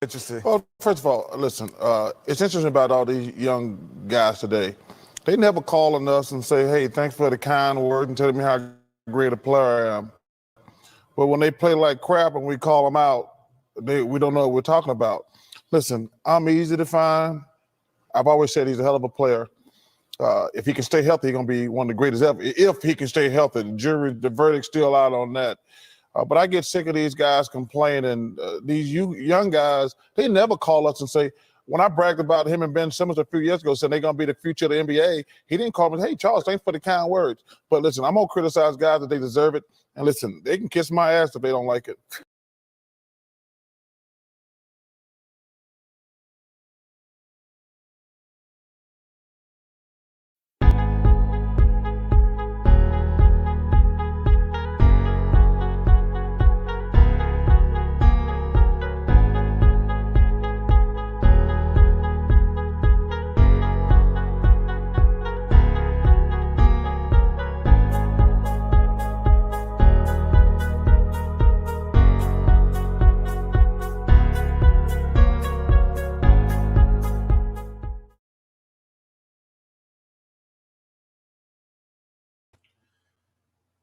Interesting. Well, first of all, listen, it's interesting about all these young guys today. They never call on us and say, hey, thanks for the kind word and telling me how great a player I am. But when they play like crap and we call them out, we don't know what we're talking about. Listen, I'm easy to find. I've always said he's a hell of a player. If he can stay healthy, he's going to be one of the greatest ever. If he can stay healthy, the verdict's still out on that. But I get sick of these guys complaining. These young guys, they never call us and say, when I bragged about him and Ben Simmons a few years ago, saying they're going to be the future of the NBA, he didn't call me, hey, Charles, thanks for the kind words. But listen, I'm going to criticize guys that they deserve it. And listen, they can kiss my ass if they don't like it.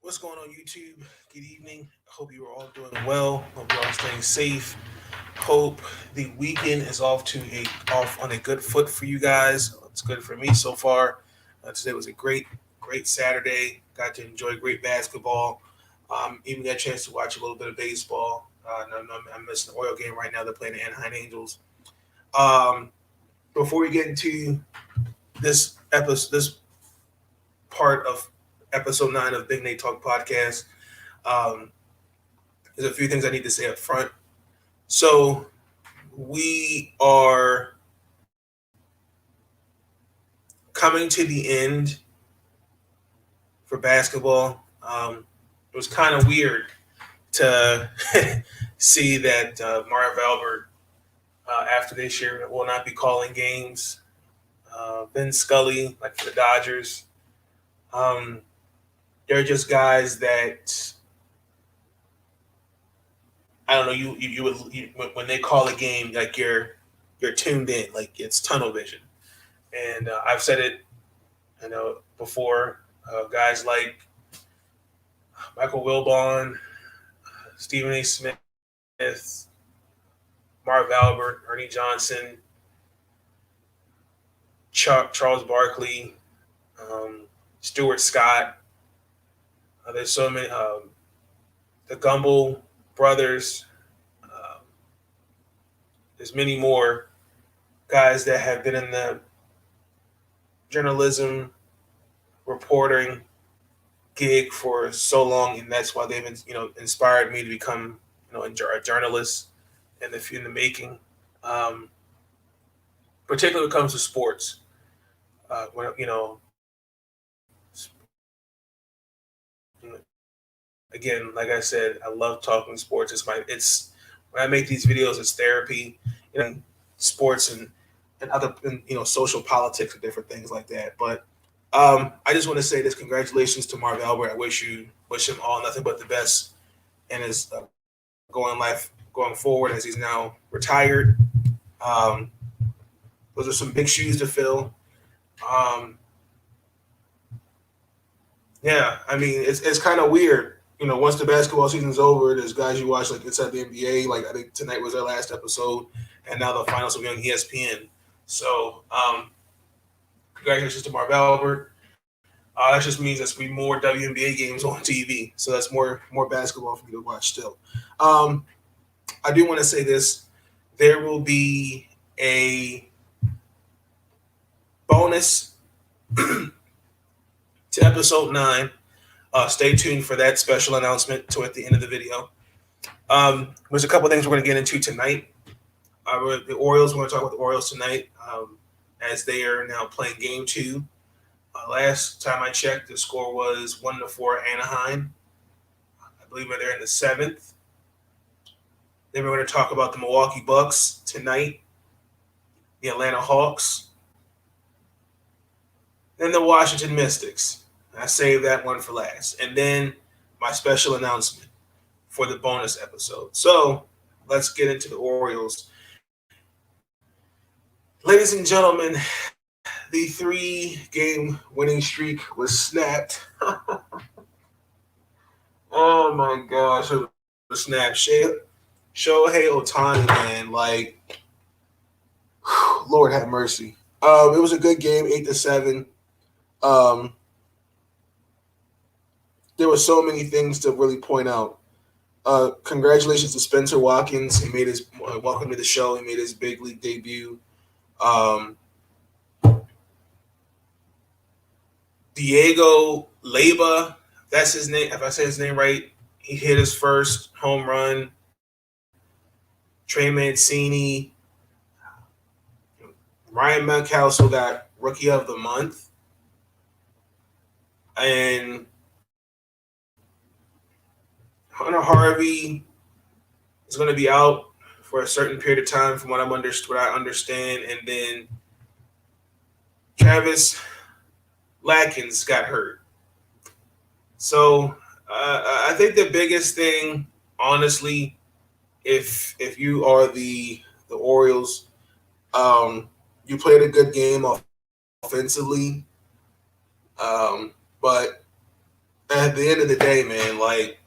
What's going on, YouTube? Good evening. Hope you are all doing well. Hope you're all staying safe. Hope the weekend is off on a good foot for you guys. It's good for me so far. Today was a great Saturday. Got to enjoy great basketball. Even got a chance to watch a little bit of baseball. I'm missing the Oriole game right now. They're playing the Anaheim Angels. Before we get into this part of episode 9 of Big Nate Talk podcast, there's a few things I need to say up front. So we are coming to the end for basketball. It was kind of weird to see that Marv Albert, after this year, will not be calling games. Ben Scully, like for the Dodgers. They're just guys that, I don't know. You when they call a game, like you're tuned in, like it's tunnel vision. And I've said it, before. Guys like Michael Wilbon, Stephen A. Smith, Marv Albert, Ernie Johnson, Charles Barkley, Stuart Scott. There's so many. The Gumbel brothers. There's many more guys that have been in the journalism, reporting gig for so long, and that's why they've inspired me to become a journalist in the making. Particularly when it comes to sports, again, like I said, I love talking sports. It's when I make these videos, it's therapy, sports and other social politics and different things like that. But I just want to say this: congratulations to Marv Albert. I wish him all nothing but the best in his going forward as he's now retired. Those are some big shoes to fill. Yeah, I mean, it's kind of weird. Once the basketball season's over, there's guys you watch like inside the NBA. Like I think tonight was their last episode, and now the finals will be on ESPN. So, congratulations to Marv Albert. That just means there's going to be more WNBA games on TV. So that's more basketball for me to watch still. I do want to say this. There will be a bonus to episode 9. Stay tuned for that special announcement at the end of the video. There's a couple things we're going to get into tonight. The Orioles, we're going to talk about the Orioles tonight as they are now playing game 2. Last time I checked, the score was 1-4 Anaheim. I believe they're in the 7th. Then we're going to talk about the Milwaukee Bucks tonight, the Atlanta Hawks, then the Washington Mystics. I saved that one for last. And then my special announcement for the bonus episode. So let's get into the Orioles. Ladies and gentlemen, the 3-game winning streak was snapped. Oh my gosh, it was snapped. Shohei Ohtani, man, like, Lord have mercy. It was a good game, 8-7. Um, there were so many things to really point out. Congratulations to Spencer Watkins. He made his welcome to the show. He made his big league debut. Diego Leyba, that's his name. If I say his name right, he hit his first home run. Trey Mancini, Ryan Mountcastle got Rookie of the Month, and Hunter Harvey is going to be out for a certain period of time, from what I understand, and then Travis Latkins got hurt. So I think the biggest thing, honestly, if you are the Orioles, you played a good game offensively, but at the end of the day, man, like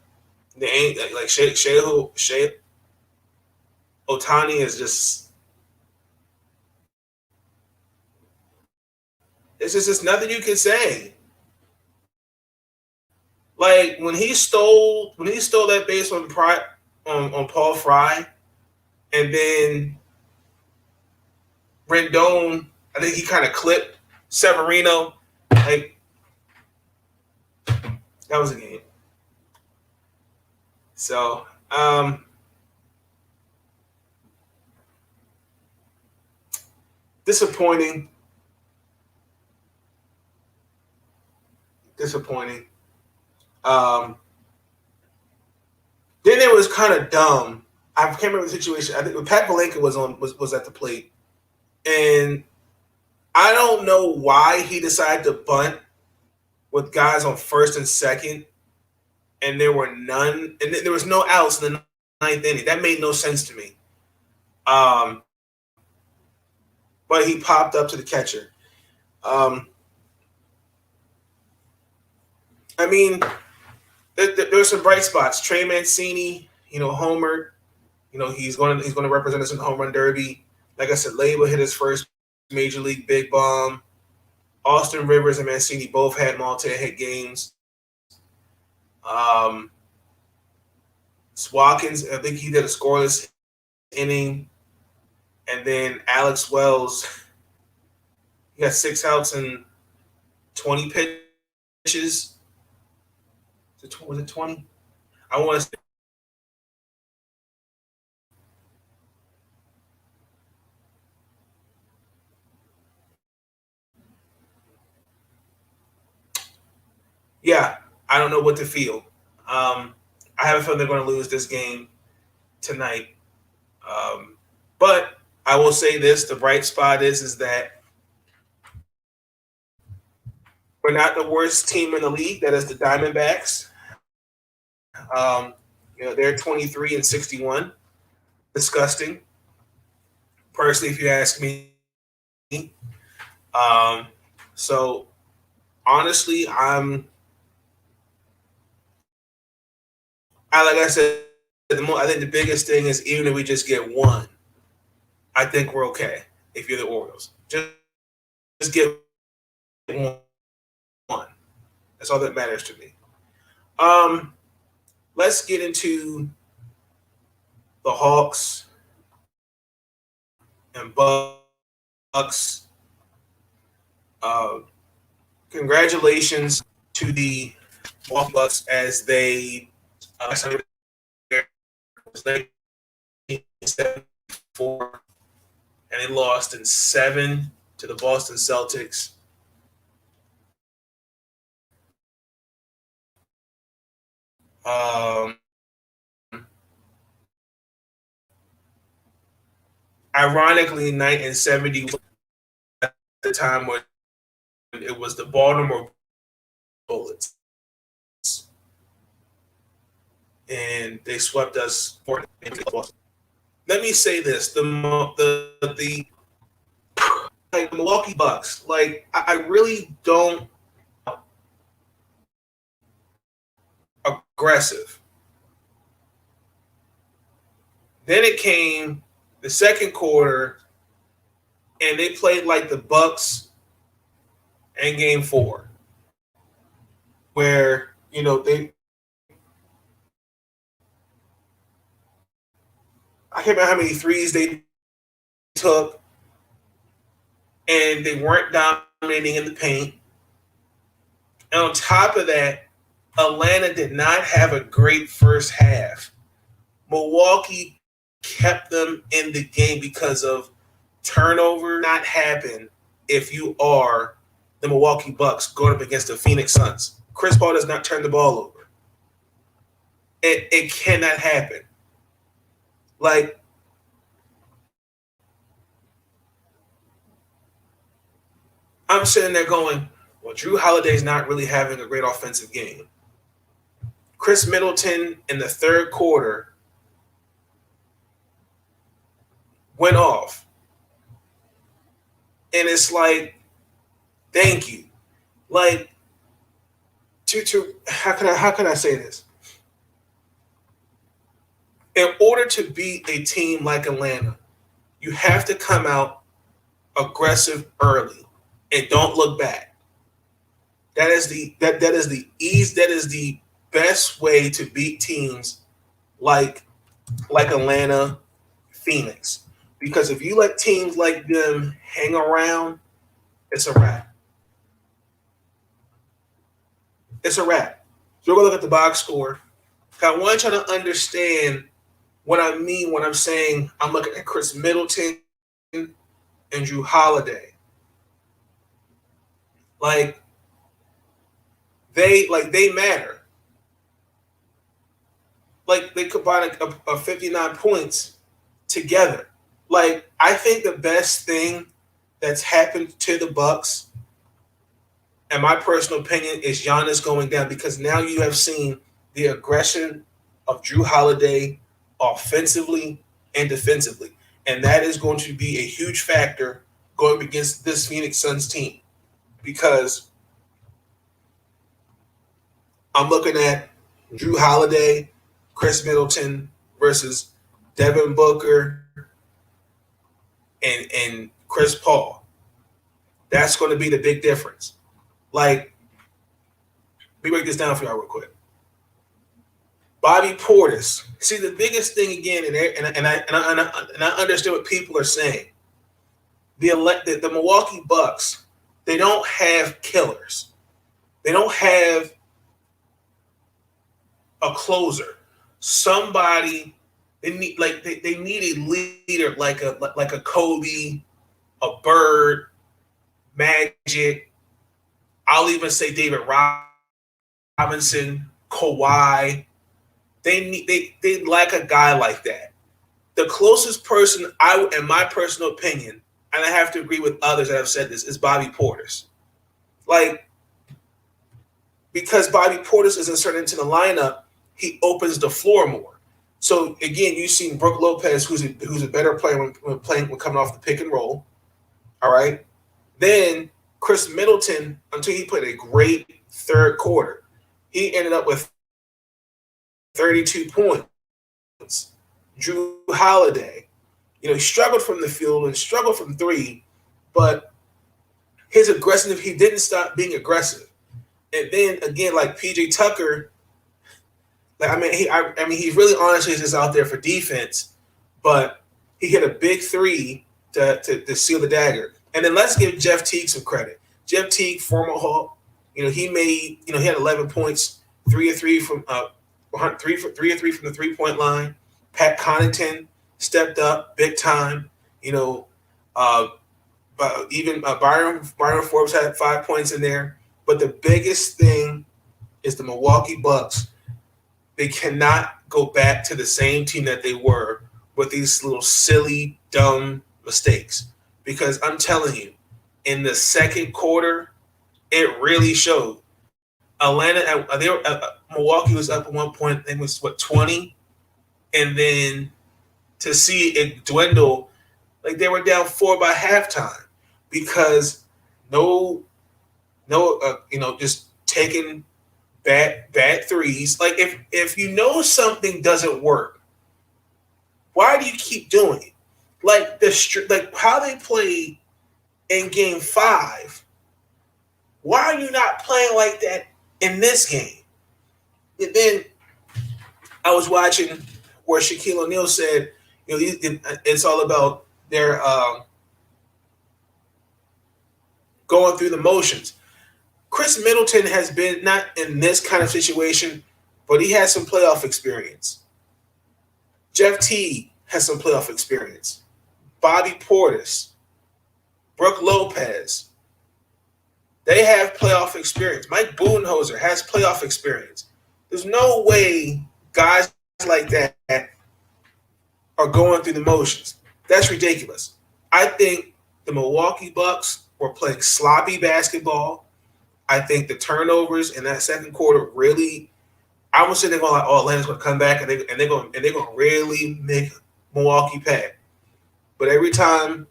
they ain't like Shea Ohtani is just it's nothing you can say. Like when he stole that base on Paul Fry, and then Rendon, I think he kind of clipped Severino. Like that was a game. So disappointing. Then it was kind of dumb. I can't remember the situation. I think Pat Valenka was at the plate, and I don't know why he decided to bunt with guys on first and second, and there were none, and there was no outs in the ninth inning. That made no sense to me. But he popped up to the catcher. I mean, there were some bright spots. Trey Mancini, homered. He's going to represent us in the home run derby. Like I said, Leyba hit his first major league big bomb. Austin Rivers and Mancini both had multi-hit games. Watkins, I think he did a scoreless inning. And then Alex Wells, he got 6 outs and 20 pitches. Was it 20? I want to say. Yeah, I don't know what to feel. I have a feeling they're going to lose this game tonight. But I will say this: the bright spot is that we're not the worst team in the league. That is the Diamondbacks. They're 23-61. Disgusting, personally, if you ask me. So honestly, like I said, I think the biggest thing is even if we just get one, I think we're okay. If you're the Orioles, just get one. That's all that matters to me. Let's get into the Hawks and Bucks. Congratulations to the Milwaukee Bucks as they was 1974, and they lost in 7 to the Boston Celtics. Ironically, in 70 at the time when it was the Baltimore Bullets, and they swept us. Let me say this: the like the Milwaukee Bucks, like I really don't aggressive. Then it came the second quarter, and they played like the Bucks in Game 4, where I can't remember how many threes they took, and they weren't dominating in the paint. And on top of that, Atlanta did not have a great first half. Milwaukee kept them in the game because of turnover not happen if you are the Milwaukee Bucks going up against the Phoenix Suns. Chris Paul does not turn the ball over. It cannot happen. Like, I'm sitting there going, well, Drew Holiday's not really having a great offensive game. Chris Middleton in the third quarter went off. And it's like, thank you. Like, how can I say this? In order to beat a team like Atlanta, you have to come out aggressive early and don't look back. That is the best way to beat teams like Atlanta, Phoenix. Because if you let teams like them hang around, it's a wrap. It's a wrap. So we're going to look at the box score. I want you to understand what I mean when I'm saying I'm looking at Chris Middleton and Drew Holiday. Like, they matter. Like, they combine a 59 points together. Like, I think the best thing that's happened to the Bucks, in my personal opinion, is Giannis going down, because now you have seen the aggression of Drew Holiday offensively and defensively. And that is going to be a huge factor going against this Phoenix Suns team, because I'm looking at Drew Holiday, Chris Middleton versus Devin Booker and Chris Paul. That's going to be the big difference. Like, let me break this down for y'all real quick. Bobby Portis. See, the biggest thing again, and I understand what people are saying. The Milwaukee Bucks, they don't have killers. They don't have a closer. Somebody they need, like they need a leader like a Kobe, a Bird, Magic. I'll even say David Robinson, Kawhi. They lack a guy like that. The closest person, in my personal opinion, and I have to agree with others that have said this, is Bobby Portis. Like, because Bobby Portis is inserted into the lineup, he opens the floor more. So again, you've seen Brook Lopez, who's a better player when coming off the pick and roll. All right. Then Chris Middleton, until he played a great third quarter, he ended up with 32 points. Drew Holiday, he struggled from the field and struggled from three, but his aggressiveness, he didn't stop being aggressive. And then again, like PJ Tucker, he's really honestly just out there for defense, but he hit a big three to seal the dagger. And then let's give Jeff Teague some credit. Jeff Teague, former Hawk, he had 11 points, 3 of 3 from the 3-point line. Pat Connaughton stepped up big time. But even Byron Forbes had 5 points in there. But the biggest thing is the Milwaukee Bucks. They cannot go back to the same team that they were with these little silly, dumb mistakes. Because I'm telling you, in the second quarter, it really showed. Milwaukee was up at one point, I think it was 20, and then to see it dwindle, like they were down 4 by halftime, because just taking bad threes. Like if you know something doesn't work, why do you keep doing it? Like like how they played in Game 5. Why are you not playing like that in this game? And then I was watching where Shaquille O'Neal said, it's all about their going through the motions. Chris Middleton has been not in this kind of situation, but he has some playoff experience. Jeff Teague has some playoff experience. Bobby Portis, Brooke Lopez, they have playoff experience. Mike Budenholzer has playoff experience. There's no way guys like that are going through the motions. That's ridiculous. I think the Milwaukee Bucks were playing sloppy basketball. I think the turnovers in that second quarter really, I was sitting there going like, oh, Atlanta's going to come back and they're going to really make Milwaukee pay. But every time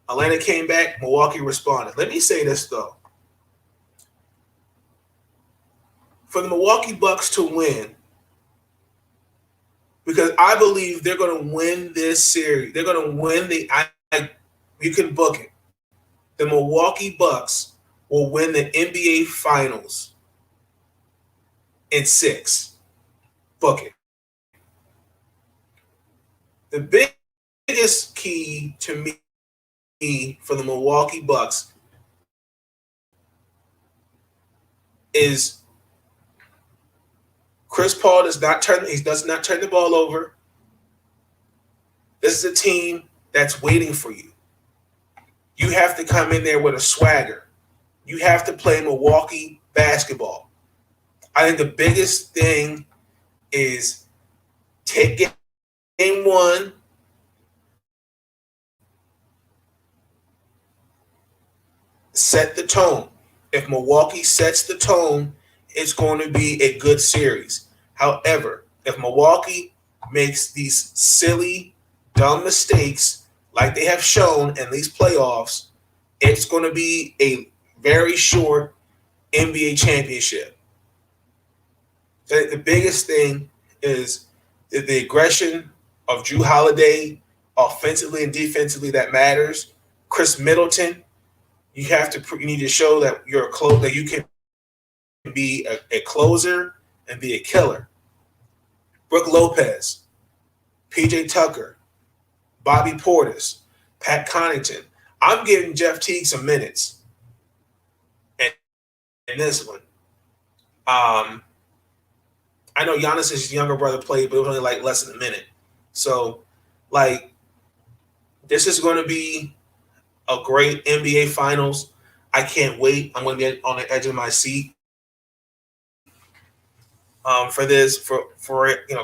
Atlanta came back, Milwaukee responded. Let me say this though. For the Milwaukee Bucks to win, because I believe they're going to win this series. They're going to win you can book it. The Milwaukee Bucks will win the NBA Finals in 6. Book it. The biggest key to me for the Milwaukee Bucks is Chris Paul does not turn the ball over. This is a team that's waiting for you. You have to come in there with a swagger. You have to play Milwaukee basketball. I think the biggest thing is take game 1, set the tone. If Milwaukee sets the tone, it's going to be a good series. However, if Milwaukee makes these silly, dumb mistakes like they have shown in these playoffs, it's going to be a very short NBA championship. The biggest thing is the aggression of Jrue Holiday, offensively and defensively, that matters. Chris Middleton, you need to show that you're that you can be a closer and be a killer. Brooke Lopez, PJ Tucker, Bobby Portis, Pat Connaughton. I'm giving Jeff Teague some minutes in this one. I know Giannis's younger brother played, but it was only like less than a minute. So, this is going to be a great NBA Finals. I can't wait. I'm going to be on the edge of my seat for this. For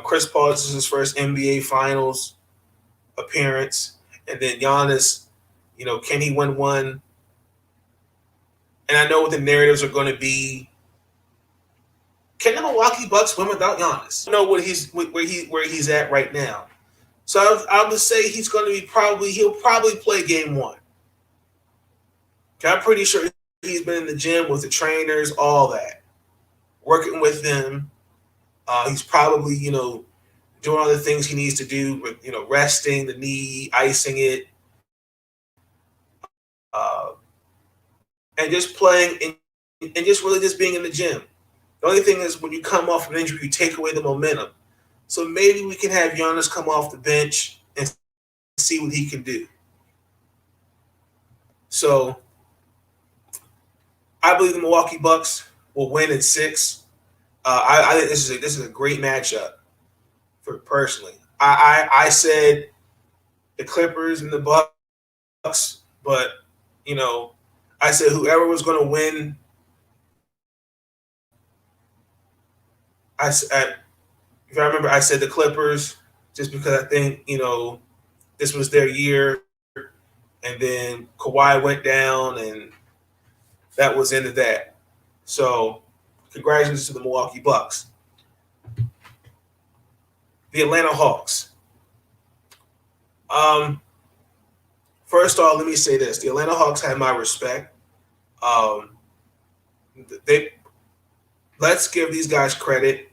Chris Paul, this is his first NBA Finals appearance, and then Giannis. Can he win one? And I know what the narratives are going to be. Can the Milwaukee Bucks win without Giannis? I don't know where he's at right now. So I would say he's going to he'll probably play game 1. I'm pretty sure he's been in the gym with the trainers, all that, working with them. He's probably, doing all the things he needs to do with, resting the knee, icing it, and just playing and just really just being in the gym. The only thing is when you come off an injury, you take away the momentum. So maybe we can have Giannis come off the bench and see what he can do. So I believe the Milwaukee Bucks will win in 6. I think this is a great matchup for personally. I said the Clippers and the Bucks, but I said whoever was going to win. If I remember, I said the Clippers just because I think this was their year, and then Kawhi went down, and that was into that. So, congratulations to the Milwaukee Bucks. The Atlanta Hawks. First off, let me say this: the Atlanta Hawks had my respect. They let's give these guys credit.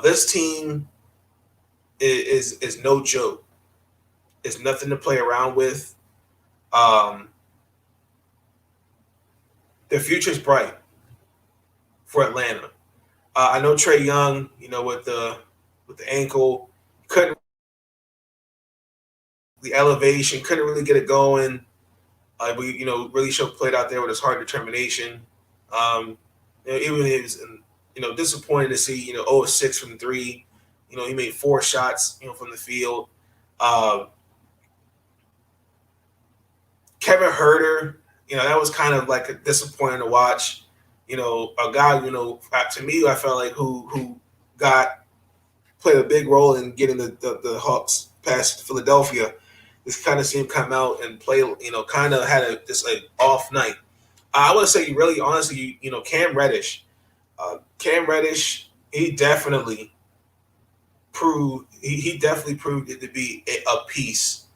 This team is no joke. It's nothing to play around with. The future's bright for Atlanta. I know Trae Young, with the ankle, couldn't the elevation, couldn't really get it going. We really played out there with his hard determination. Even it was disappointed to see 0-6 from 3. He made 4 shots from the field. Kevin Herter, that was kind of like a disappointing to watch. A guy, to me, I felt like who played a big role in getting the Hawks past Philadelphia. This kind of seemed come out and play, kind of had just an off night. I would say, really, honestly, Cam Reddish. He definitely proved it to be a piece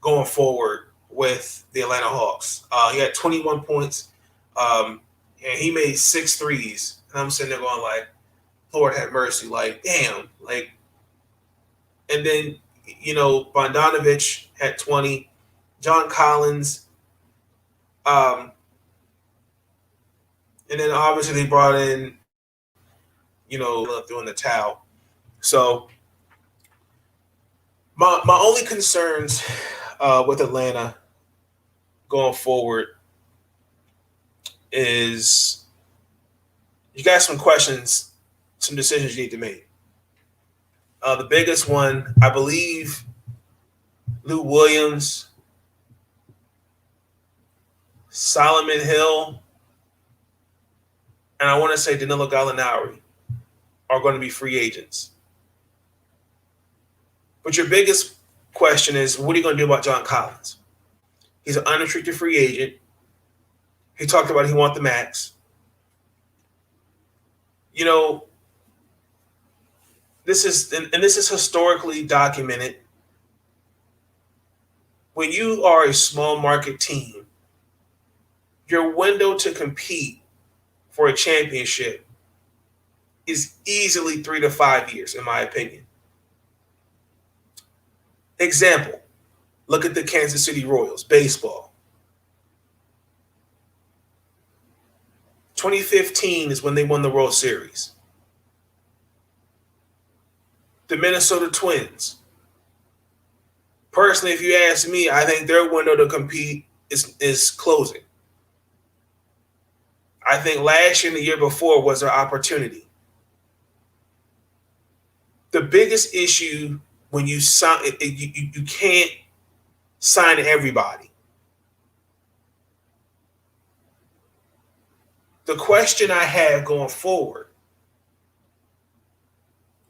going forward with the Atlanta Hawks. He had 21 points, and he made 6 threes. And I'm sitting there going like, Lord have mercy, like, damn, like. And then, Bogdanovich had 20, John Collins, and then obviously they brought in, throwing the towel. So my only concerns with Atlanta going forward is you got some questions, some decisions you need to make. The biggest one, I believe, Lou Williams, Solomon Hill, and I want to say Danilo Gallinari are going to be free agents. But your biggest question is, what are you going to do about John Collins? He's an unrestricted free agent. He talked about he wants the max. This is historically documented. When you are a small market team, your window to compete for a championship is easily 3 to 5 years, in my opinion. Example, look at the Kansas City Royals, baseball. 2015 is when they won the World Series. The Minnesota Twins. Personally, if you ask me, I think their window to compete is closing. I think last year and the year before was their opportunity. The biggest issue when you sign, you can't sign everybody. The question I have going forward,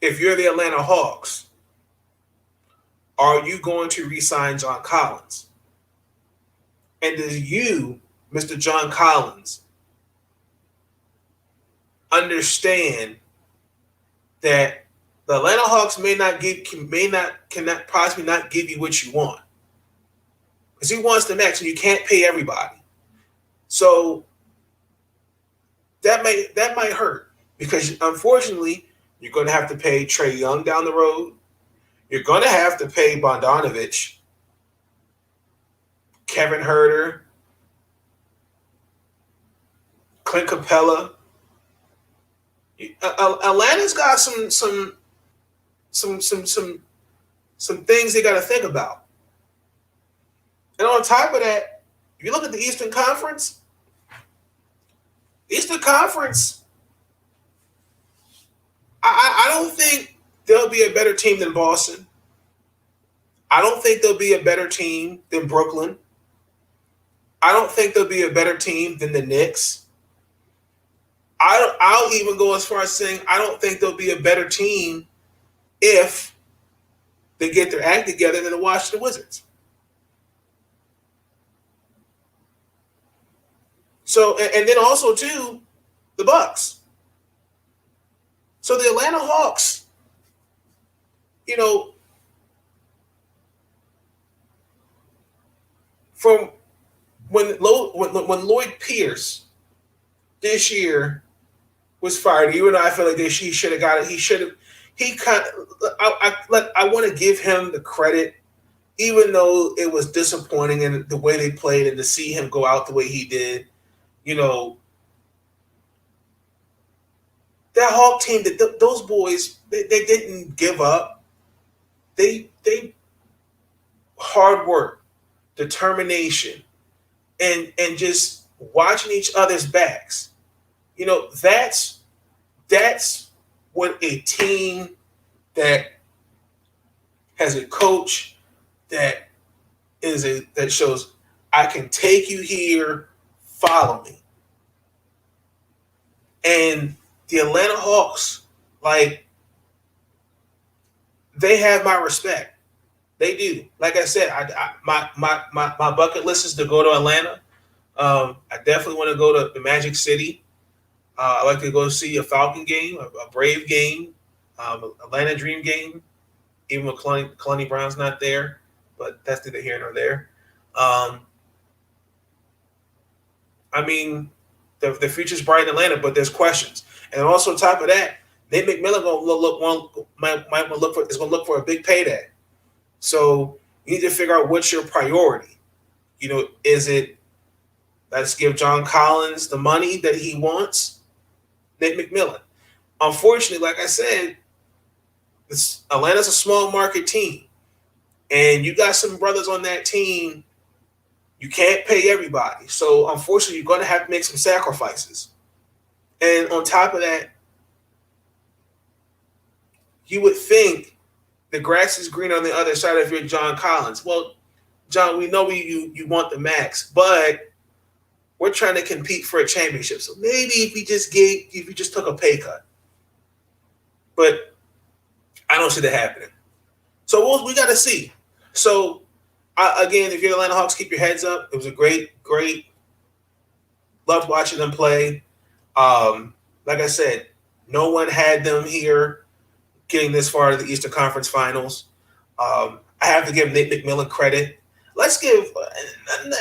if you're the Atlanta Hawks, are you going to re-sign John Collins? And does you, Mr. John Collins, understand that the Atlanta Hawks cannot possibly not give you what you want? Because he wants the max and you can't pay everybody. So that might hurt, because unfortunately you're going to have to pay Trae Young down the road. You're going to have to pay Bogdanovich, Kevin Herter, Clint Capella. Atlanta's got some things they got to think about. And on top of that, if you look at the Eastern Conference, I don't think there'll be a better team than Boston. I don't think there'll be a better team than Brooklyn. I don't think there'll be a better team than the Knicks. I'll even go as far as saying I don't think there'll be a better team if they get their act together than the Washington Wizards. So, and then also too, the Bucks. So the Atlanta Hawks, when Lloyd Pierce this year was fired, even though I feel like he should have got it, I want to give him the credit, even though it was disappointing in the way they played and to see him go out the way he did. You know, that Hawk team, those boys, they didn't give up. They hard work, determination, and just watching each other's backs. You know, that's what a team that has a coach that shows, I can take you here, follow me. And the Atlanta Hawks, like, they have my respect. They do. Like I said, my bucket list is to go to Atlanta. I definitely want to go to the Magic City. I like to go see a Falcon game, a Brave game, Atlanta Dream game, even when Kalani Brown's not there, but that's neither here nor there. I mean, the future's bright in Atlanta, but there's questions. And also on top of that, Nate McMillan might look for a big payday. So you need to figure out what's your priority. You know, is it let's give John Collins the money that he wants? Nate McMillan. Unfortunately, like I said, Atlanta's a small market team. And you got some brothers on that team. You can't pay everybody. So unfortunately, you're going to have to make some sacrifices. And on top of that, you would think the grass is green on the other side if you're John Collins. Well, John, we know you want the max, but we're trying to compete for a championship. So maybe if you just took a pay cut. But I don't see that happening. So we got to see. So again, if you're the Atlanta Hawks, keep your heads up. It was a great. Loved watching them play. Like I said, no one had them here getting this far to the Eastern Conference Finals. I have to give Nate McMillan credit. Let's give, and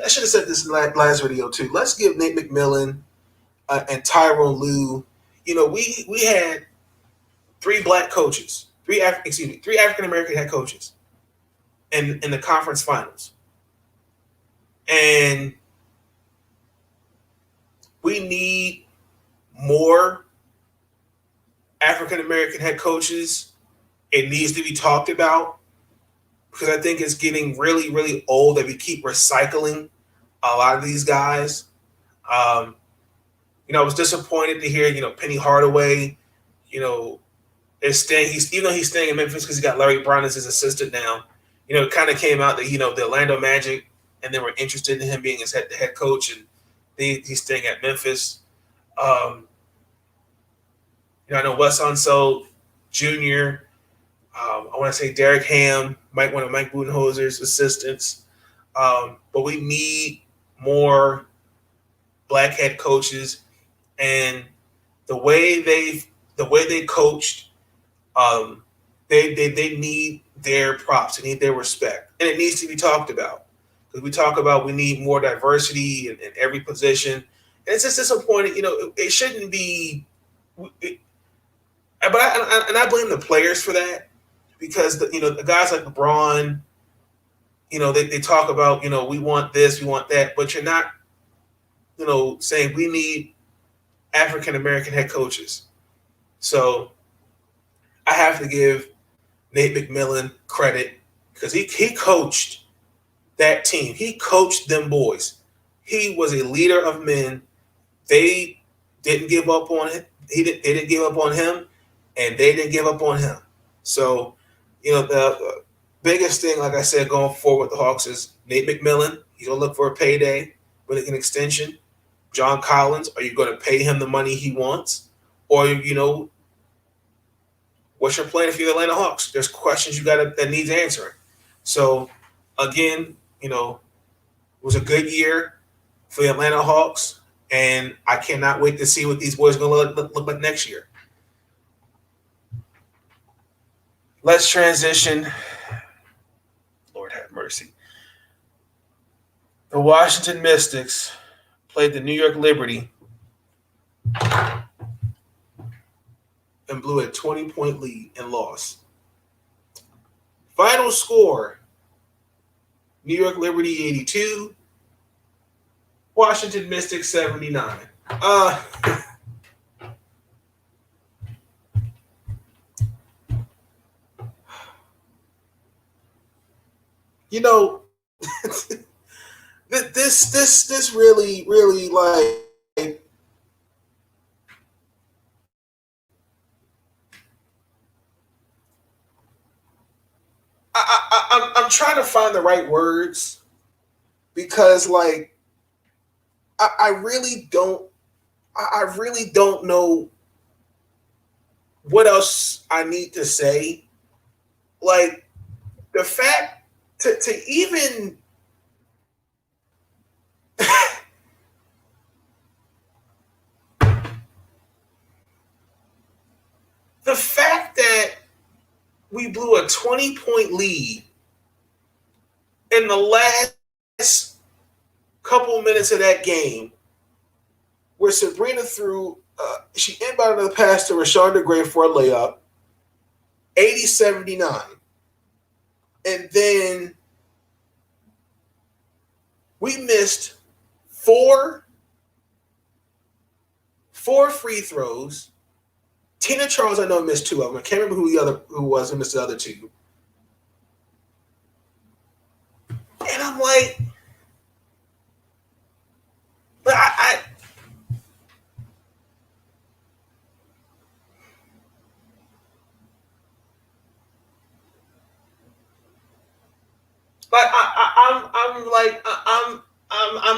I should have said this in the last video too. Let's give Nate McMillan and Tyronn Lue. You know, we had three African American head coaches in the conference finals, and we need more African American head coaches. It needs to be talked about because I think it's getting really, really old that we keep recycling a lot of these guys. I was disappointed to hear, Penny Hardaway, is staying. Even though he's staying in Memphis because he got Larry Brown as his assistant now. It kind of came out that the Orlando Magic and they were interested in him being his head coach, and he's staying at Memphis. I know Wes Unseld Jr. I want to say Derek Ham, one of Mike Budenholzer's assistants. But we need more black head coaches, and the way they coached, they need their props, they need their respect, and it needs to be talked about because we talk about we need more diversity in every position, and it's just disappointing. It shouldn't be. But I blame the players for that because the guys like LeBron, they talk about we want this, we want that, but you're not saying we need African American head coaches. So I have to give Nate McMillan credit because he coached that team. He coached them boys. He was a leader of men. They didn't give up on him. They didn't give up on him. And they didn't give up on him. So, the biggest thing, like I said, going forward with the Hawks is Nate McMillan. He's going to look for a payday with an extension. John Collins, are you going to pay him the money he wants? Or, what's your plan if you're the Atlanta Hawks? There's questions that needs answering. So, again, it was a good year for the Atlanta Hawks. And I cannot wait to see what these boys are going to look like next year. Let's transition. Lord have mercy. The Washington Mystics played the New York Liberty and blew a 20-point lead and lost. Final score, New York Liberty 82, Washington Mystics 79. You know, this really like I'm trying to find the right words because like I really don't know what else I need to say. Like the fact to even the fact that we blew a 20-point lead in the last couple minutes of that game, where Sabrina threw, she inbounded the pass to Rashonda Gray for a layup, 80-79. And then we missed four free throws. Tina Charles, I know, missed two of them. I can't remember who was who missed the other two. And I'm like, but I'm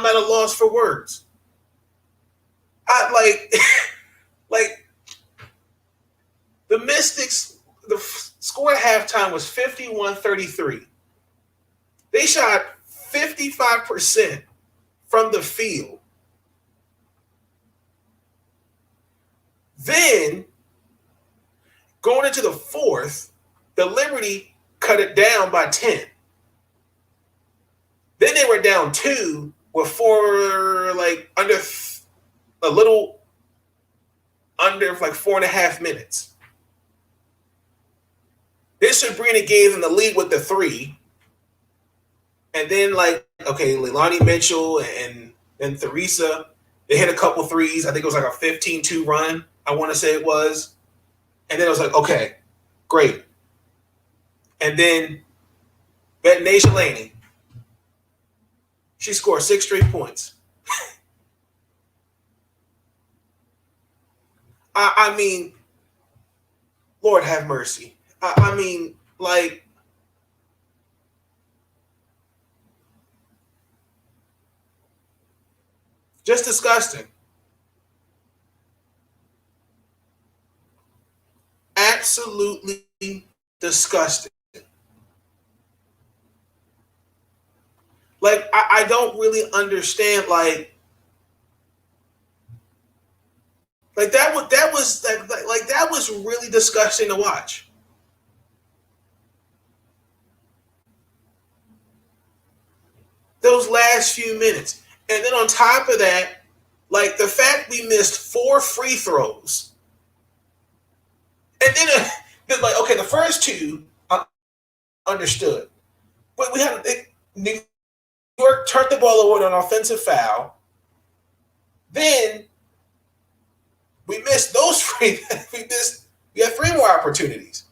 at a loss for words. Like the Mystics, the score at halftime was 51-33. They shot 55% from the field. Then, going into the fourth, the Liberty cut it down by 10. Then they were down 2 with a little under 4.5 minutes. Then Sabrina gave them the lead with the 3. And then, Leilani Mitchell and Theresa, they hit a couple threes. I think it was like a 15-2 run, I want to say it was. And then it was like, okay, great. And then Betnasia Laney, she scored 6 straight points. I mean, Lord have mercy. I mean, just disgusting. Absolutely disgusting. I don't really understand. That was really disgusting to watch. Those last few minutes. And then on top of that, the fact we missed 4 free throws. And then, okay, the first 2, I understood. But we had New York turned the ball over on an offensive foul. Then we missed those free. We had 3 more opportunities.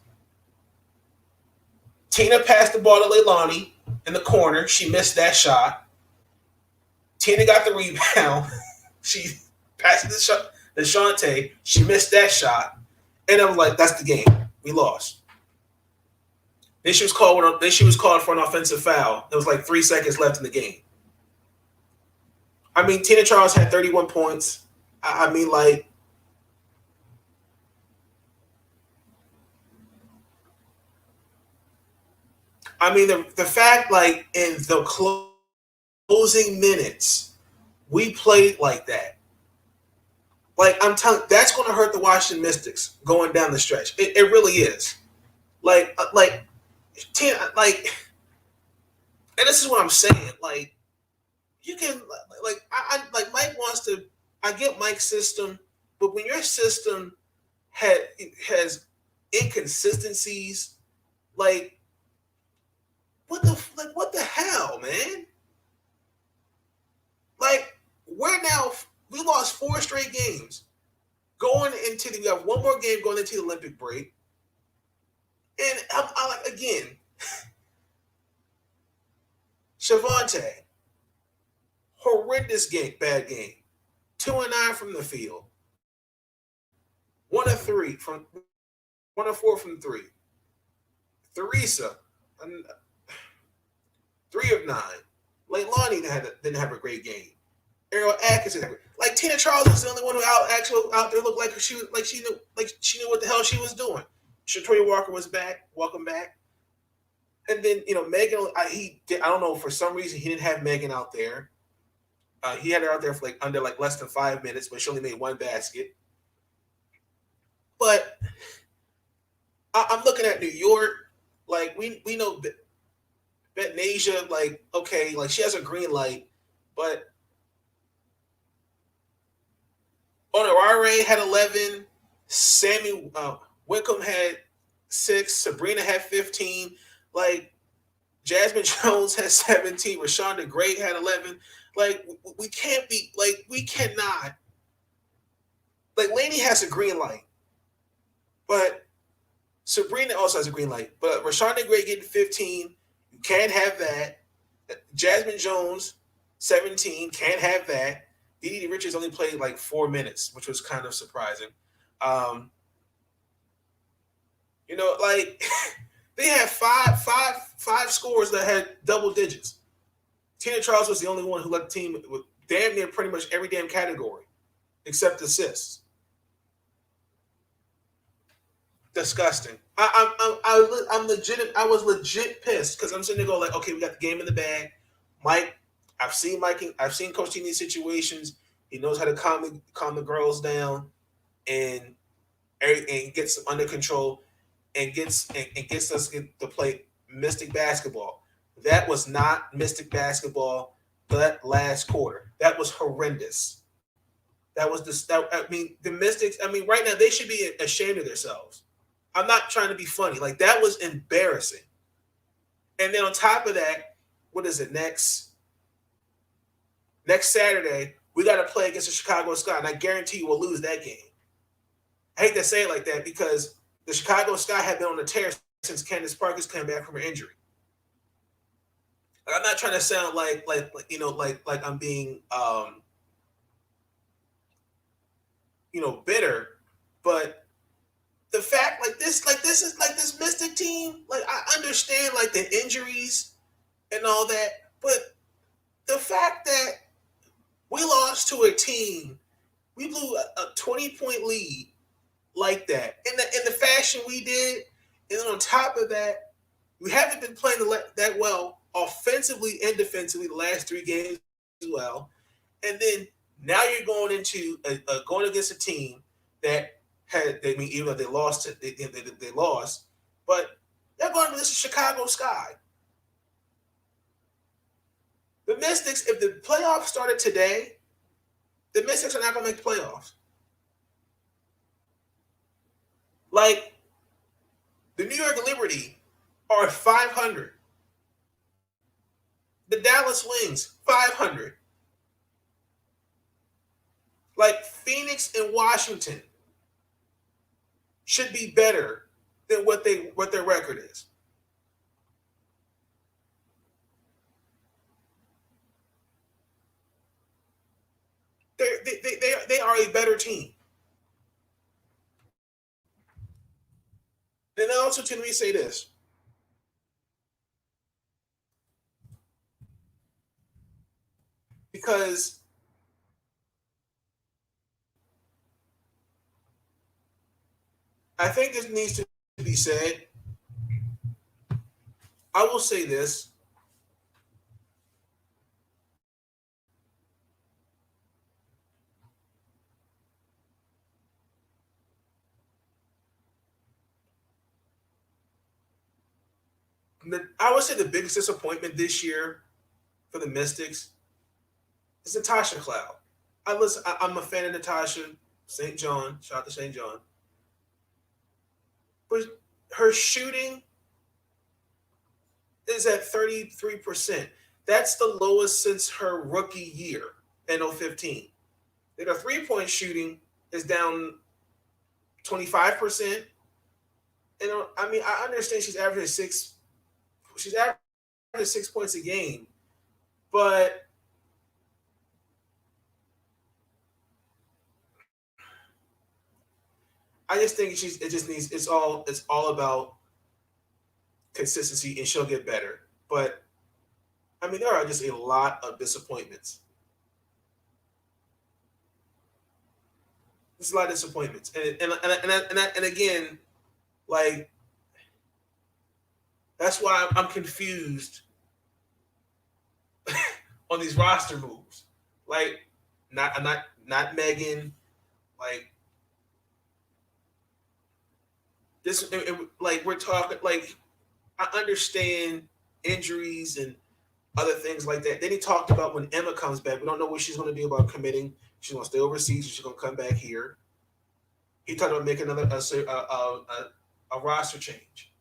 Tina passed the ball to Leilani in the corner. She missed that shot. Tina got the rebound. She passed it to Shante. She missed that shot. And I was like, that's the game. We lost. Then she was called for an offensive foul. There was 3 seconds left in the game. I mean, Tina Charles had 31 points. I mean, the fact, in the closing minutes, we played like that. I'm telling you, that's going to hurt the Washington Mystics going down the stretch. It really is. Tina, and this is what I'm saying. you can I like Mike wants to. I get Mike's system, but when your system has inconsistencies, like what the hell, man? Like we lost 4 straight games going into we have one more game going into the Olympic break, and I like again, Shavonte, horrendous game, bad game, 2-9 from the field, 1 of 4 from 3. Theresa, 3 of 9. Leilani didn't have a great game. Ariel Atkinson, like Tina Charles was the only one who out there looked like she knew what the hell she was doing. Shatoya Walker was back, welcome back. And then Megan, I don't know, for some reason he didn't have Megan out there. He had her out there for under less than 5 minutes, but she only made 1 basket. But I'm looking at New York, like we know Betnasia, okay, she has a green light, but Honorare had 11, Sammy Wickham had 6, Sabrina had 15, Jasmine Jones had 17, Rashonda Gray had 11. We can't be we cannot. Lainey has a green light, but Sabrina also has a green light. But Rashonda Gray getting 15, you can't have that. Jasmine Jones, 17, can't have that. DeDe Richards only played 4 minutes, which was kind of surprising. They had five scores that had double digits. Tina Charles was the only one who led the team with damn near pretty much every damn category, except assists. Disgusting. I'm legit. I was legit pissed because I'm sitting there going okay, we got the game in the bag. Mike, I've seen Coach T in these situations. He knows how to calm the girls down and gets them under control and gets us to play Mystic basketball. That was not Mystic basketball that last quarter. That was horrendous. The Mystics, right now they should be ashamed of themselves. I'm not trying to be funny. That was embarrassing. And then on top of that, what is it? Next Saturday, we got to play against the Chicago Sky, and I guarantee you we'll lose that game. I hate to say it like that because the Chicago Sky have been on the tear since Candace Parker's come back from her injury. I'm not trying to sound like I'm being bitter, but the fact this Mystic team, I understand the injuries and all that, but the fact that we lost to a team, we blew a 20-point lead like that in the fashion we did, and then on top of that, we haven't been playing that well offensively and defensively the last 3 games as well, and then now you're going into going against a team that even though they lost, they lost, but they're going against the Chicago Sky. The Mystics, if the playoffs started today, the Mystics are not going to make the playoffs. The New York Liberty are 500. The Dallas Wings, 500. Phoenix and Washington should be better than what their record is. They are a better team. And also, let me say this. Because I think this needs to be said. I will say this. I would say the biggest disappointment this year for the Mystics It's Natasha Cloud. I'm a fan of Natasha St. John. Shout out to St. John. But her shooting is at 33%. That's the lowest since her rookie year in 2015. Then her three-point shooting is down 25%. And I mean, I understand she's averaging 6 points a game, but I just think it's all about consistency, and she'll get better. But I mean, there are just a lot of disappointments. There's a lot of disappointments, and again, like that's why I'm confused on these roster moves. Like, not Megan. Like this, like we're talking. Like I understand injuries and other things like that. Then he talked about when Emma comes back. We don't know what she's going to do about committing. She's going to stay overseas. Or she's going to come back here. He talked about making a roster change.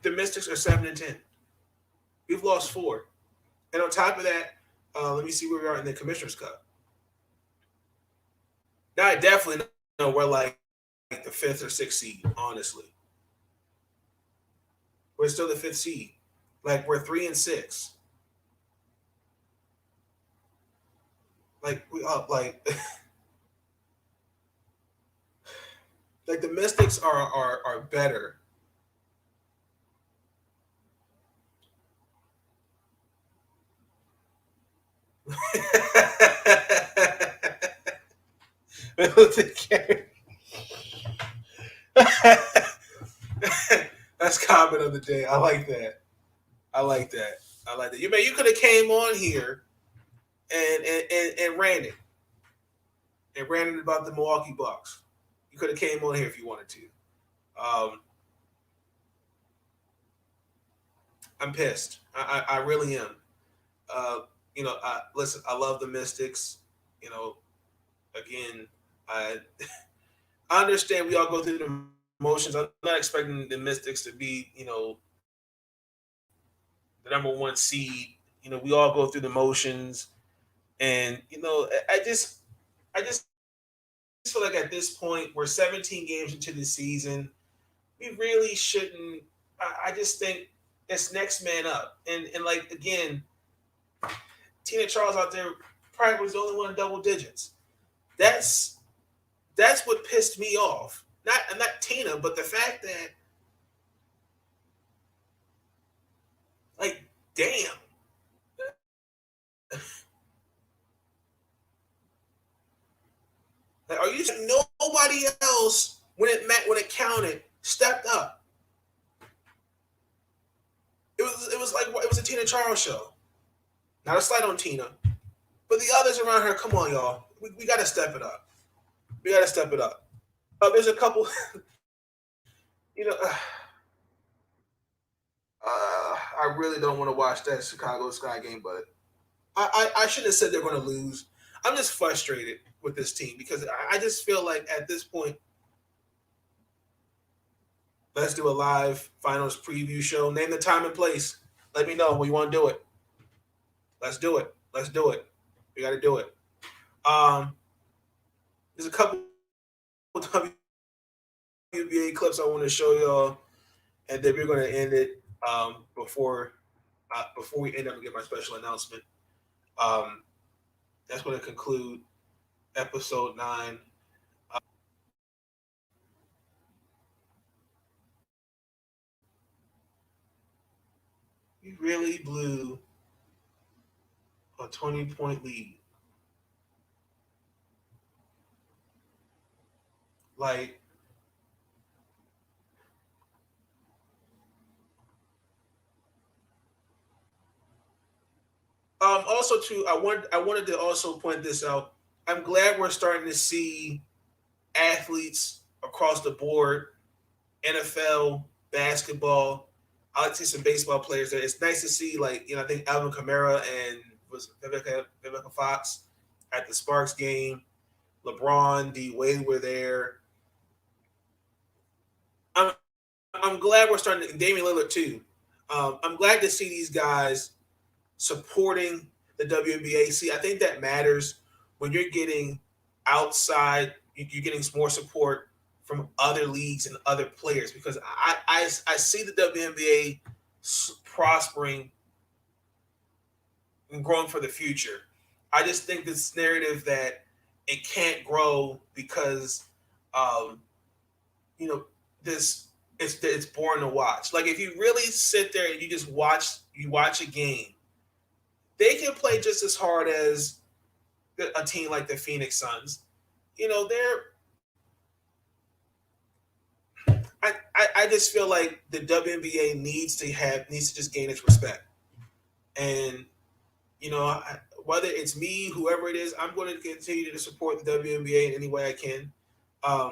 The Mystics are 7-10. We've lost 4, and on top of that, let me see where we are in the Commissioner's Cup. Now I definitely know we're like the 5th or 6th seed. Honestly, we're still the 5th seed. Like we're 3-6. Like we up. Like like the Mystics are better. That's comment of the day. I like that. You could have came on here and ran it. And ran it about the Milwaukee Bucks. You could have came on here if you wanted to. I'm pissed. I really am. Listen, I love the Mystics. Again, I understand we all go through the motions. I'm not expecting the Mystics to be, the number 1 seed. We all go through the motions, and I just feel like at this point we're 17 games into the season. We really shouldn't. I just think it's next man up, and like again, Tina Charles out there probably was the only one in double digits. That's what pissed me off. Not Tina, but the fact that, like, damn. Like, are you nobody else when it counted stepped up? It was a Tina Charles show. Not a slight on Tina, but the others around her. Come on, y'all. We got to step it up. We got to step it up. There's a couple. I really don't want to watch that Chicago Sky game, but I shouldn't have said they're going to lose. I'm just frustrated with this team because I just feel like at this point, let's do a live finals preview show. Name the time and place. Let me know when you want to do it. Let's do it. We got to do it. There's a couple WNBA clips I want to show y'all, and then we're going to end it before we end up and get my special announcement. That's going to conclude episode 9. We really blew a 20-point lead. Like, also too, I wanted to also point this out. I'm glad we're starting to see athletes across the board, NFL, basketball. I like to see some baseball players there. It's nice to see, like, I think Alvin Kamara and was Vivica Fox at the Sparks game. LeBron, D Wade were there. I'm glad we're starting to, Damian Lillard too. I'm glad to see these guys supporting the WNBA. See, I think that matters when you're getting outside, you're getting more support from other leagues and other players, because I see the WNBA prospering and growing for the future. I just think this narrative that it can't grow because, you know, this it's boring to watch. Like, if you really sit there and you just watch a game, they can play just as hard as a team like the Phoenix Suns. I just feel like the WNBA needs to just gain its respect. And whether it's me, whoever it is, I'm going to continue to support the WNBA in any way I can. I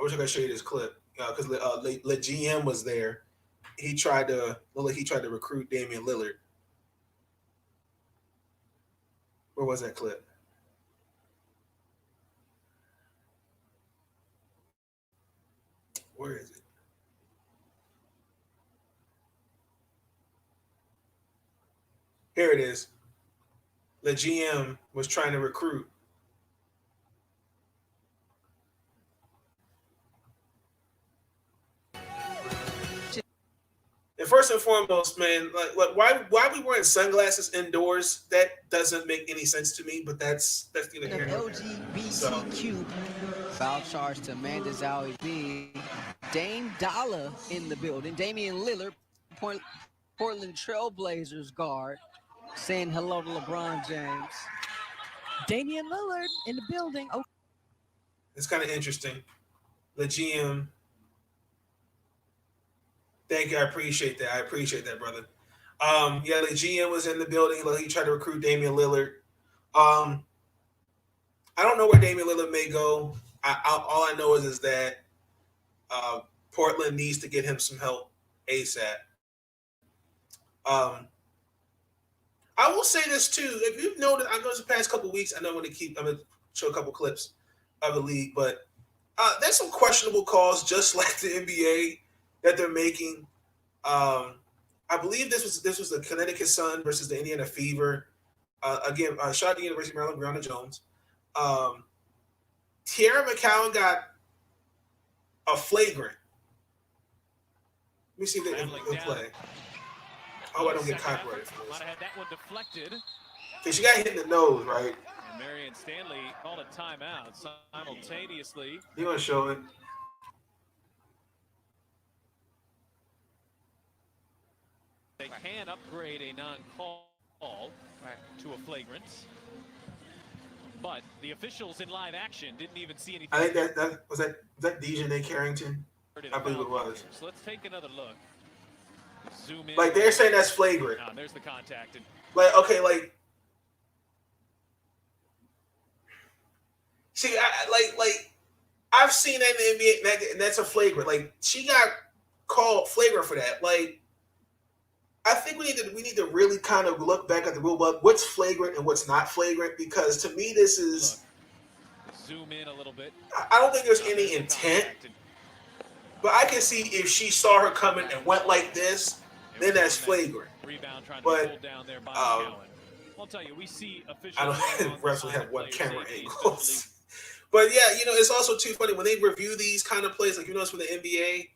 wish I could show you this clip because the GM was there. He tried to recruit Damian Lillard. Where was that clip? Where is it? Here it is. The GM was trying to recruit. And first and foremost, man, like why we wearing sunglasses indoors? That doesn't make any sense to me. But that's here. LGBTQ foul charge to Amanda Zawi. Dame Dollar in the building. Damian Lillard, Portland Trailblazers guard, saying hello to LeBron James. Damian Lillard in the building. Oh, it's kind of interesting. The GM. Thank you. I appreciate that, brother. Yeah, the GM was in the building. He tried to recruit Damian Lillard. I don't know where Damian Lillard may go. All I know is that Portland needs to get him some help ASAP. I will say this too. If you've noticed, I noticed the past couple of weeks, I'm going to show a couple clips of the league, but there's some questionable calls, just like the NBA, that they're making. I believe this was the Connecticut Sun versus the Indiana Fever. Again, shout out to the University of Maryland, Brianna Jones. Tierra McCowan got a flagrant. Let me see if they play. Oh, I don't get copyrighted for this. That one deflected. Because she got hit in the nose, right? And Marion Stanley called a timeout simultaneously. You want to show it? They can upgrade a non-call to a flagrant. But the officials in live action didn't even see anything. I think that was Dejanay Carrington. I believe it was. So let's take another look. Zoom in. Like, they're saying that's flagrant. There's the contact. Like, okay, like, see, I've seen that in the NBA, and that's a flagrant. Like, she got called flagrant for that. Like, I think we need to really kind of look back at the rule book. What's flagrant and what's not flagrant? Because to me, this is. Look, zoom in a little bit. I don't think there's any intent. But I can see if she saw her coming and went like this, then that's flagrant. Rebound trying to but down there by I'll tell you, we see officials. I don't think refs have one camera angles. But yeah, it's also too funny when they review these kind of plays, like you notice with the NBA,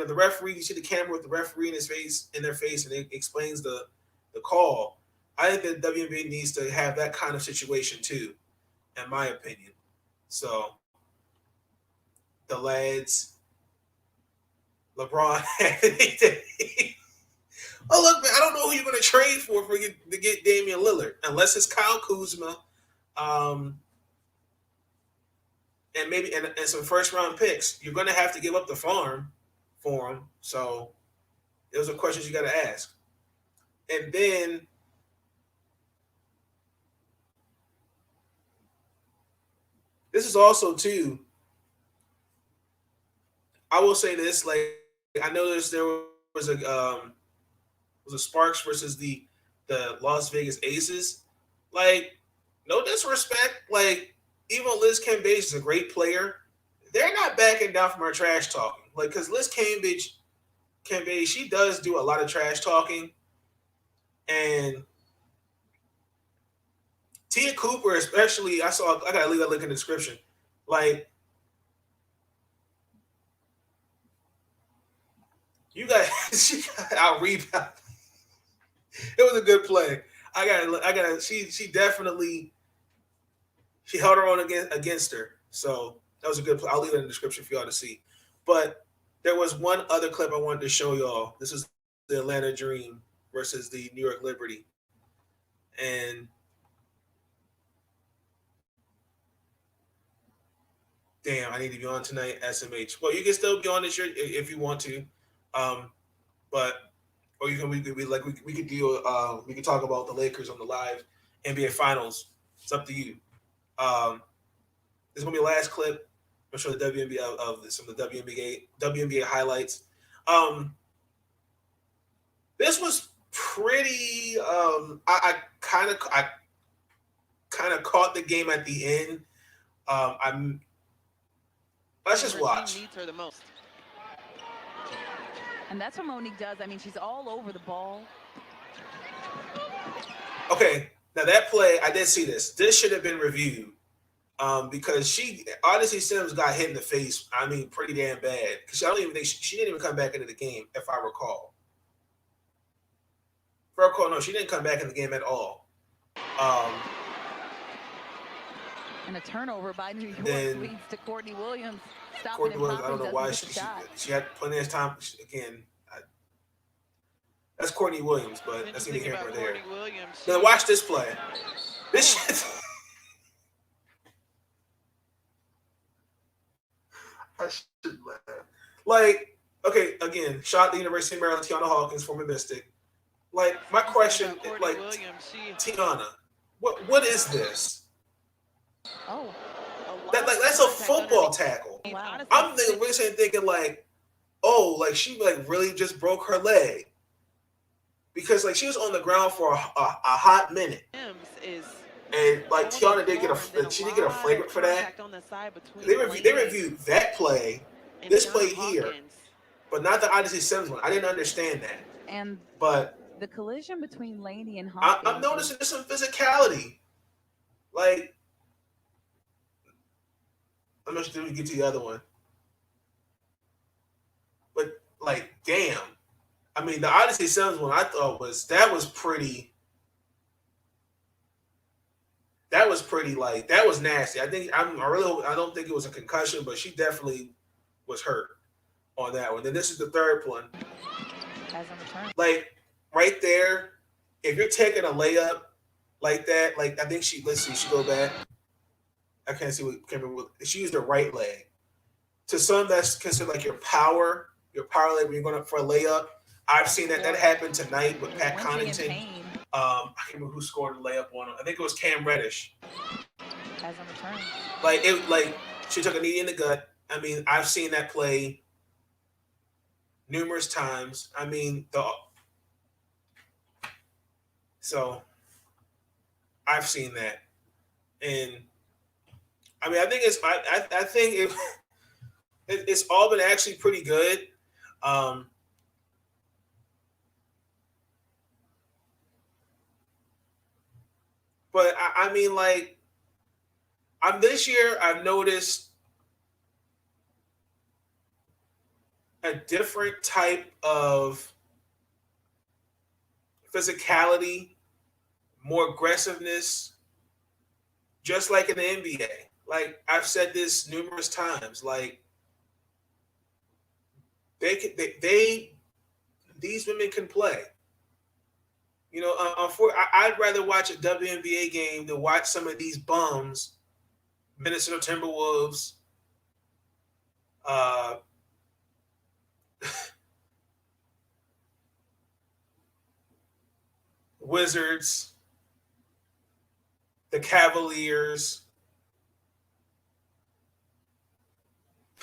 the referee, you see the camera with the referee in their face, and it explains the call. I think the WNBA needs to have that kind of situation too, in my opinion. So the lads. LeBron. Oh, look, man, I don't know who you're going to trade for to get Damian Lillard, unless it's Kyle Kuzma, and maybe and some first round picks. You're going to have to give up the farm for him. So those are questions you got to ask. And then this is also too. I will say this: like, I noticed there was a Sparks versus the Las Vegas Aces. Like, no disrespect, like even though Liz Cambage is a great player, they're not backing down from her trash talking. Like, because Liz Cambage, she does do a lot of trash talking, and Tia Cooper, especially, I gotta leave that link in the description. Like, you got she got out rebound. It was a good play. I got she definitely she held her own against her. So that was a good play. I'll leave it in the description for y'all to see. But there was one other clip I wanted to show y'all. This is the Atlanta Dream versus the New York Liberty. And damn, I need to be on tonight, SMH. Well, you can still be on this year if you want to. But or you can we could do we could talk about the Lakers on the live NBA Finals. It's up to you. This is gonna be the last clip. I'm sure the WNBA of some of the WNBA highlights. This was pretty. I kind of caught the game at the end. Let's just watch. Needs her the most. And that's what Monique does. I mean, she's all over the ball. Okay, now that play, I did see this. This should have been reviewed because Odyssey Sims got hit in the face. I mean, pretty damn bad. Because I don't even think she didn't even come back into the game, if I recall. If I recall, no, she didn't come back in the game at all. And a turnover by New York leads to Courtney Williams. Courtney Williams, I don't know why she had plenty of time. Again, that's Courtney Williams, but that's neither here nor there. Now watch this play. This shit. I should laugh. Like, okay, again, shot the University of Maryland, Tiana Hawkins, former Mystic. Like, my question, like, Tiana, what is this? Oh, that's a football tackle. Wow. I'm thinking like, oh, like she like really just broke her leg because like she was on the ground for a hot minute, and like Tiana did get a flagrant for that. They reviewed that play, this play here, but not the Odyssey Sims one. I didn't understand that. But the collision between Laney and Hawkins, I'm noticing there's some physicality. Like, I'm not sure we get to the other one. But like, damn. I mean, the Odyssey Sims one I thought was pretty like that was nasty. I don't think it was a concussion, but she definitely was hurt on that one. Then this is the third one. Like right there, if you're taking a layup like that, like I think she go back. I can't remember. She used her right leg. To some, that's considered like your power leg when you're going up for a layup. I've seen that happen tonight with Pat Connaughton. I can't remember who scored the layup on him. I think it was Cam Reddish. Like she took a knee in the gut. I mean, I've seen that play numerous times. I mean, so I've seen that, and I mean, I think it's all been actually pretty good. But I mean, like, this year I've noticed a different type of physicality, more aggressiveness, just like in the NBA. Like I've said this numerous times, like these women can play. You know, I'd rather watch a WNBA game than watch some of these bums, Minnesota Timberwolves, Wizards, the Cavaliers,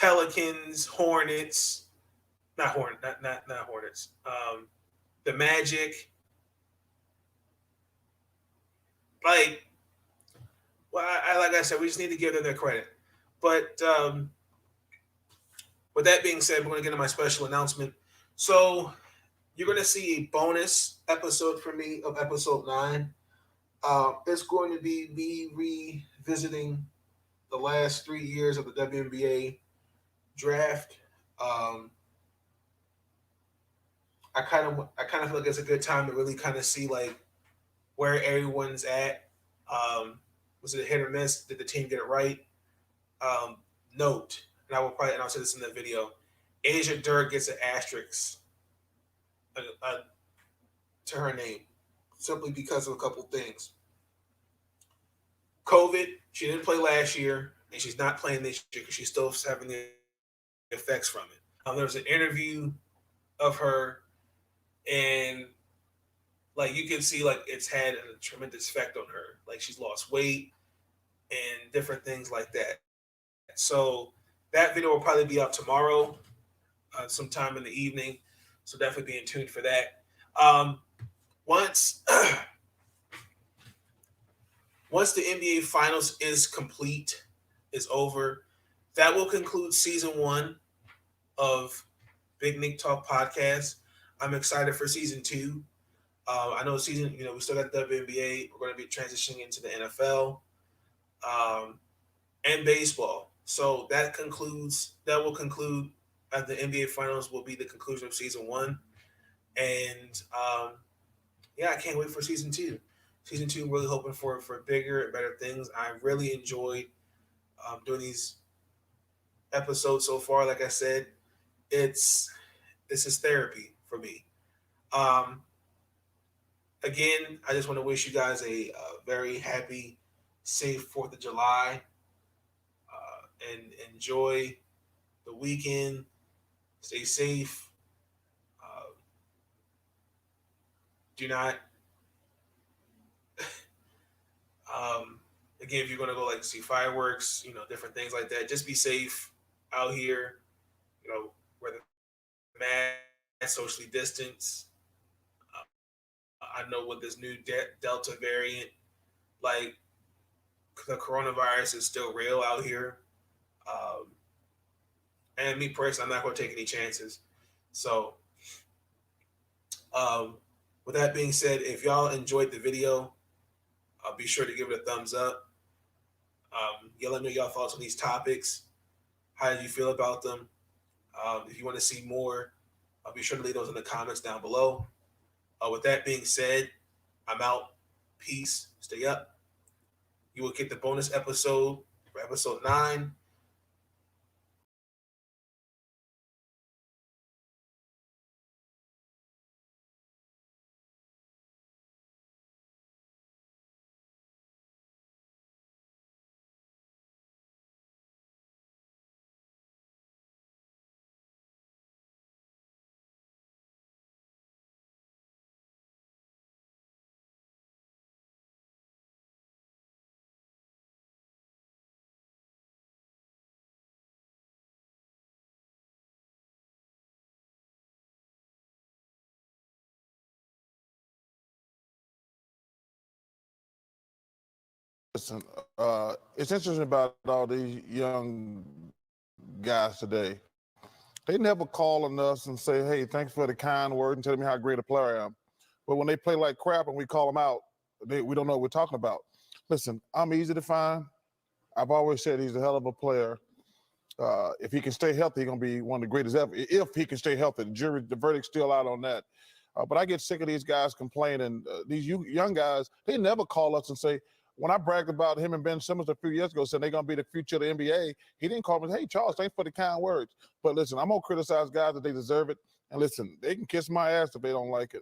Pelicans, Hornets, not Hornets. The Magic. Like, well, like I said, we just need to give them their credit. But with that being said, we're going to get into my special announcement. So you're going to see a bonus episode from me of episode 9. It's going to be me revisiting the last 3 years of the WNBA draft. I kind of feel like it's a good time to really kind of see like where everyone's at. Was it a hit or miss? Did the team get it right? Note, and I'll say this in the video. Asia Dirk gets an asterisk to her name simply because of a couple things. COVID, she didn't play last year, and she's not playing this year because she's still having the effects from it. There was an interview of her, and like you can see, like it's had a tremendous effect on her. Like she's lost weight and different things like that. So that video will probably be out tomorrow, sometime in the evening. So definitely be in tune for that. Once the NBA Finals is complete, is over, that will conclude season 1 of Big Nick Talk Podcast. I'm excited for season 2. I know we still got the WNBA. We're going to be transitioning into the NFL and baseball. So that will conclude the NBA Finals will be the conclusion of season 1. And I can't wait for season 2. Season 2, I'm really hoping for bigger and better things. I really enjoyed doing these episodes so far. Like I said, this is therapy for me. Again, I just want to wish you guys a very happy, safe 4th of July, and enjoy the weekend. Stay safe. Do not. Again, if you're going to go like see fireworks, different things like that, just be safe out here. Wear the mask, socially distance. I know with this new Delta variant, like the coronavirus is still real out here. And me personally, I'm not going to take any chances. So, with that being said, if y'all enjoyed the video, be sure to give it a thumbs up. Y'all let me know y'all thoughts on these topics. How did you feel about them? If you want to see more, be sure to leave those in the comments down below. With that being said, I'm out. Peace. Stay up. You will get the bonus episode for episode 9. Listen, it's interesting about all these young guys today. They never call on us and say, hey, thanks for the kind word and tell me how great a player I am. But when they play like crap and we call them out, we don't know what we're talking about. Listen, I'm easy to find. I've always said he's a hell of a player. If he can stay healthy, he's going to be one of the greatest ever. If he can stay healthy, the verdict's still out on that. But I get sick of these guys complaining. These young guys, they never call us and say, when I bragged about him and Ben Simmons a few years ago, saying they're going to be the future of the NBA, he didn't call me, hey, Charles, thanks for the kind words. But listen, I'm going to criticize guys that they deserve it. And listen, they can kiss my ass if they don't like it.